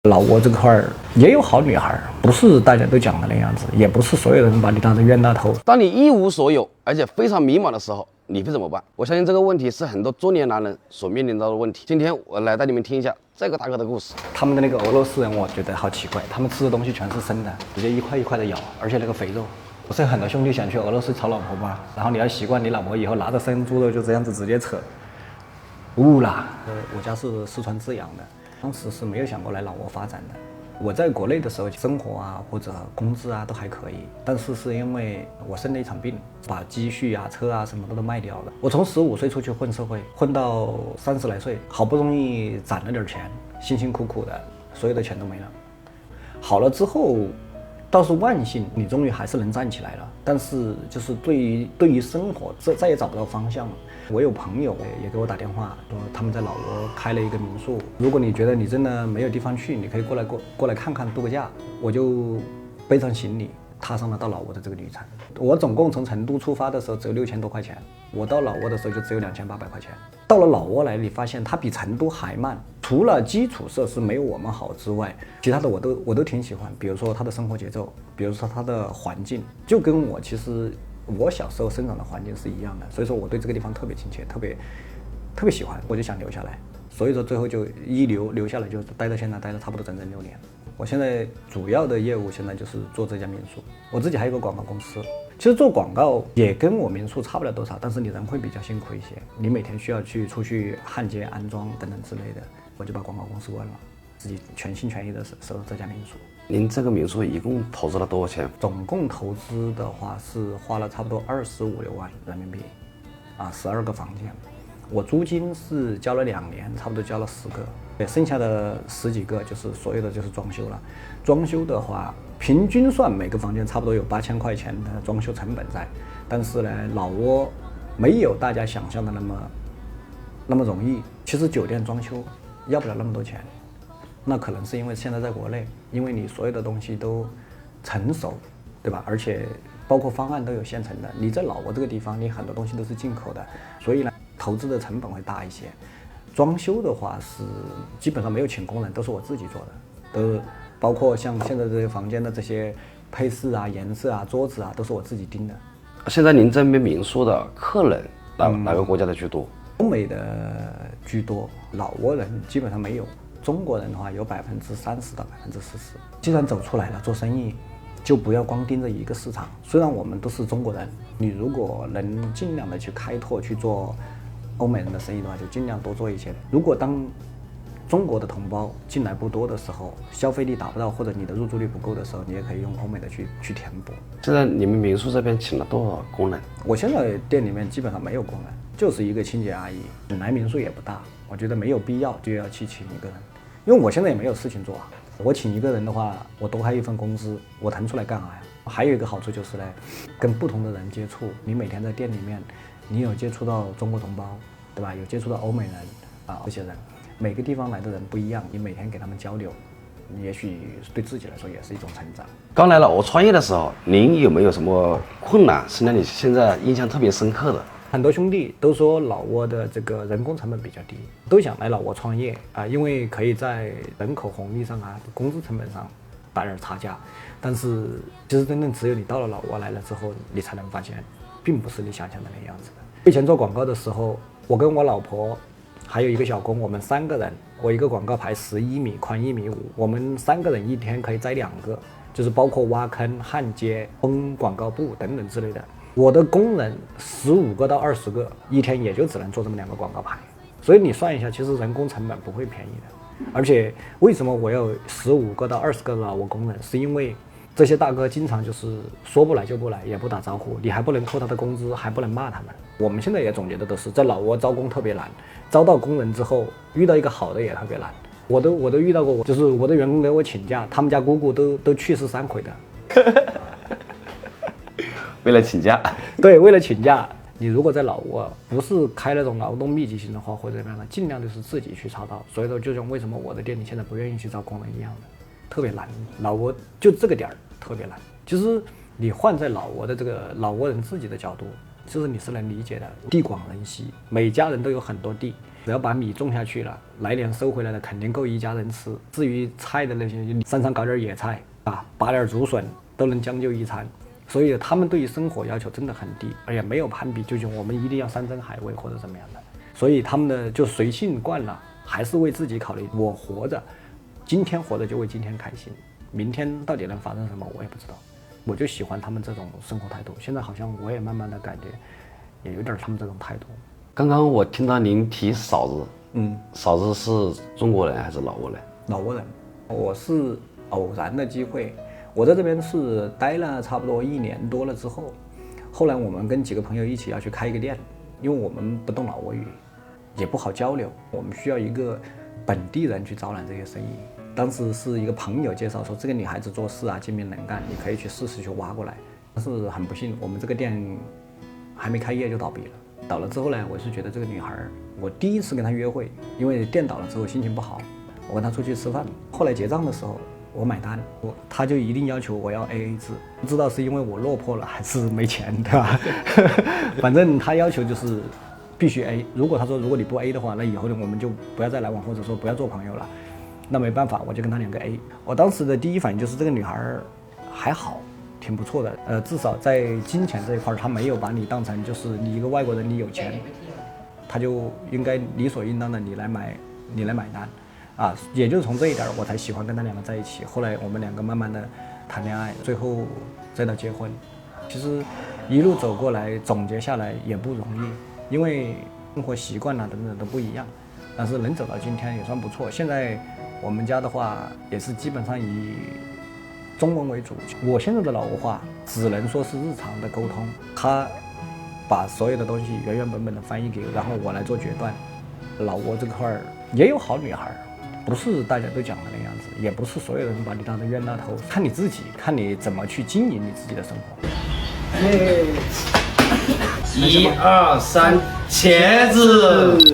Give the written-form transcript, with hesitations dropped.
老挝这块儿也有好女孩，不是大家都讲的那样子，也不是所有人把你当成冤大头。当你一无所有，而且非常迷茫的时候，你会怎么办？我相信这个问题是很多中年男人所面临到的问题。今天我来带你们听一下这个大哥的故事。他们的那个俄罗斯人，我觉得好奇怪，他们吃的东西全是生的，直接一块一块的咬，而且那个肥肉。不是很多兄弟想去俄罗斯炒老婆吗？然后你要习惯你老婆以后拿着生猪肉就这样子直接扯。误啦！我家是四川资阳的，当时是没有想过来老挝发展的。我在国内的时候，生活啊或者工资啊都还可以，但是因为我生了一场病，把积蓄啊、车啊什么都卖掉了。我从15岁出去混社会，混到30来岁，好不容易攒了点钱，辛辛苦苦的，所有的钱都没了。好了之后，倒是万幸，你终于还是能站起来了。但是就是对于生活，再也找不到方向了。我有朋友也给我打电话说，他们在老挝开了一个民宿。如果你觉得你真的没有地方去，你可以过来看看，度个假。我就背上行李，踏上了到老挝的这个旅程。我总共从成都出发的时候只有6000多块钱，我到老挝的时候就只有2800块钱。到了老挝来，你发现它比成都还慢，除了基础设施没有我们好之外，其他的我都挺喜欢。比如说它的生活节奏，比如说它的环境，就跟我其实我小时候生长的环境是一样的，所以说我对这个地方特别亲切，特别喜欢，我就想留下来。所以说最后就一留下来，就待到现在，待了差不多整6年。我现在主要的业务现在就是做这家民宿，我自己还有个广告公司。其实做广告也跟我民宿差不了多少，但是你人会比较辛苦一些，你每天需要出去焊接、安装等等之类的。我就把广告公司关了，自己全心全意的收这家民宿。您这个民宿一共投资了多少钱？总共投资的话是花了差不多25、6万人民币，12个房间。我租金是交了2年，差不多交了10个，对，剩下的10几个就是所有的就是装修了。装修的话，平均算每个房间差不多有8000块钱的装修成本在，但是呢，老挝没有大家想象的那么容易。其实酒店装修要不了那么多钱，那可能是因为现在在国内，因为你所有的东西都成熟，对吧？而且包括方案都有现成的。你在老挝这个地方，你很多东西都是进口的，所以呢，投资的成本会大一些。装修的话是基本上没有请工人，都是我自己做的，都包括像现在这些房间的这些配饰啊、颜色啊、桌子啊，都是我自己盯的。现在您这边民宿的客人哪个国家的居多？欧美的居多，老挝人基本上没有。中国人的话有30%到40%。既然走出来了做生意，就不要光盯着一个市场。虽然我们都是中国人，你如果能尽量的去开拓去做欧美人的生意的话，就尽量多做一些。如果当中国的同胞进来不多的时候，消费力达不到或者你的入住率不够的时候，你也可以用欧美的去填补。现在你们民宿这边请了多少工人？我现在店里面基本上没有工人，就是一个清洁阿姨。本来民宿也不大，我觉得没有必要就要去请一个人，因为我现在也没有事情做啊。我请一个人的话，我多开一份工资，我腾出来干啥呀？还有一个好处就是呢，跟不同的人接触，你每天在店里面，你有接触到中国同胞，对吧？有接触到欧美人这些人，每个地方来的人不一样，你每天给他们交流，也许对自己来说也是一种成长。刚来老挝创业的时候，您有没有什么困难是让你现在印象特别深刻的？很多兄弟都说老挝的这个人工成本比较低，都想来老挝创业因为可以在人口红利上工资成本上打点差价。但是其实真正只有你到了老挝来了之后，你才能发现，并不是你想象的那样子的。以前做广告的时候，我跟我老婆还有一个小工，我们3个人，我一个广告牌11米宽1.5米，我们3个人一天可以摘2个，就是包括挖坑、焊接、封广告布等等之类的。我的工人15个到20个，一天也就只能做这么2个广告牌，所以你算一下，其实人工成本不会便宜的。而且为什么我要15个到20个老挝工人，是因为这些大哥经常就是说不来就不来，也不打招呼，你还不能扣他的工资，还不能骂他们。我们现在也总结的都是，在老挝招工特别难，招到工人之后，遇到一个好的也特别难。我都遇到过，就是我的员工给我请假，他们家姑姑都去世3回的。为了请假，对，为了请假。你如果在老挝不是开那种劳动密集型的话，或者怎么样的，尽量就是自己去操刀。所以说，就像为什么我的店里现在不愿意去招工人一样的，特别难。老挝就这个点儿特别难。其实你换在老挝的这个老挝人自己的角度，其实你是能理解的。地广人稀，每家人都有很多地，只要把米种下去了，来年收回来的肯定够一家人吃。至于菜的那些，山上搞点野菜啊，拔点竹笋都能将就一餐。所以他们对于生活要求真的很低，而且没有攀比，就是我们一定要山珍海味或者怎么样的。所以他们的就随性惯了，还是为自己考虑。我活着，今天活着就为今天开心，明天到底能发生什么我也不知道。我就喜欢他们这种生活态度。现在好像我也慢慢的感觉，也有点他们这种态度。刚刚我听到您提嫂子，嫂子是中国人还是老挝人？老挝人，我是偶然的机会，我在这边是待了差不多1年多了之后，后来我们跟几个朋友一起要去开一个店，因为我们不懂老挝语，也不好交流，我们需要一个本地人去招揽这些生意。当时是一个朋友介绍说，这个女孩子做事啊，精明能干，你可以去试试去挖过来。但是很不幸，我们这个店还没开业就倒闭了。倒了之后呢，我是觉得这个女孩，我第一次跟她约会，因为店倒了之后心情不好，我跟她出去吃饭，后来结账的时候我买单，她就一定要求我要 AA 制，不知道是因为我落魄了还是没钱，对吧？反正她要求就是必须 A。如果她说如果你不 A 的话，那以后呢我们就不要再来往，或者说不要做朋友了。那没办法，我就跟她2个 A。我当时的第一反应就是这个女孩还好，挺不错的。至少在金钱这一块，她没有把你当成就是你一个外国人，你有钱，她就应该理所应当的你来买单，啊，也就是从这一点我才喜欢跟她2个在一起。后来我们2个慢慢的谈恋爱，最后再到结婚。其实一路走过来，总结下来也不容易，因为生活习惯啊等等都不一样，但是能走到今天也算不错。现在我们家的话也是基本上以中文为主。我现在的老挝话只能说是日常的沟通，他把所有的东西原原本本的翻译给我，然后我来做决断。老挝这块也有好女孩，不是大家都讲的那样子，也不是所有人把你当成冤大头，看你自己，看你怎么去经营你自己的生活。1、2、3，茄子。